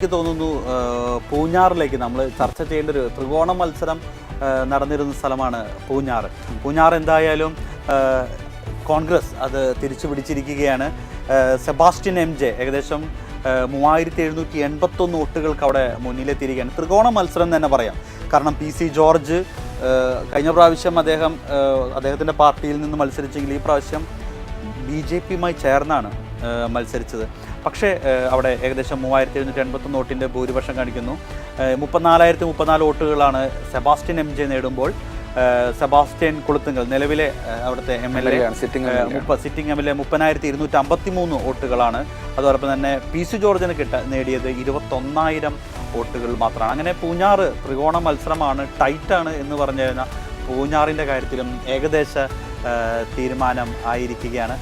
എനിക്ക് തോന്നുന്നു പൂഞ്ഞാറിലേക്ക് നമ്മൾ ചർച്ച ചെയ്യേണ്ട ഒരു ത്രികോണ മത്സരം നടന്നിരുന്ന സ്ഥലമാണ് പൂഞ്ഞാർ എന്തായാലും കോൺഗ്രസ് അത് തിരിച്ചു പിടിച്ചിരിക്കുകയാണ്. സെബാസ്റ്റ്യൻ MJ ഏകദേശം 3781 വോട്ടുകൾക്ക് അവിടെ മുന്നിലെത്തിയിരിക്കുകയാണ്. ത്രികോണ മത്സരം തന്നെ പറയാം. കാരണം PC ജോർജ് കഴിഞ്ഞ പ്രാവശ്യം അദ്ദേഹത്തിൻ്റെ പാർട്ടിയിൽ നിന്ന് മത്സരിച്ചെങ്കിൽ ഈ പ്രാവശ്യം BJPയുമായി ചേർന്നാണ് മത്സരിച്ചത്. പക്ഷേ അവിടെ ഏകദേശം 3781 വോട്ടിൻ്റെ ഭൂരിപക്ഷം കാണിക്കുന്നു. 34,034 വോട്ടുകളാണ് സെബാസ്റ്റ്യൻ MJ നേടുമ്പോൾ സെബാസ്റ്റ്യൻ കുളുത്തുങ്കൽ നിലവിലെ അവിടുത്തെ MLA സിറ്റിംഗ് MLA 30,253 വോട്ടുകളാണ്. അതോടൊപ്പം തന്നെ PC ജോർജിന് നേടിയത് 21,000 വോട്ടുകൾ മാത്രമാണ്. അങ്ങനെ പൂഞ്ഞാർ ത്രികോണ മത്സരമാണ്, ടൈറ്റാണ് എന്ന് പറഞ്ഞു കഴിഞ്ഞാൽ പൂഞ്ഞാറിൻ്റെ കാര്യത്തിലും ഏകദേശ തീരുമാനം ആയിരിക്കുകയാണ്.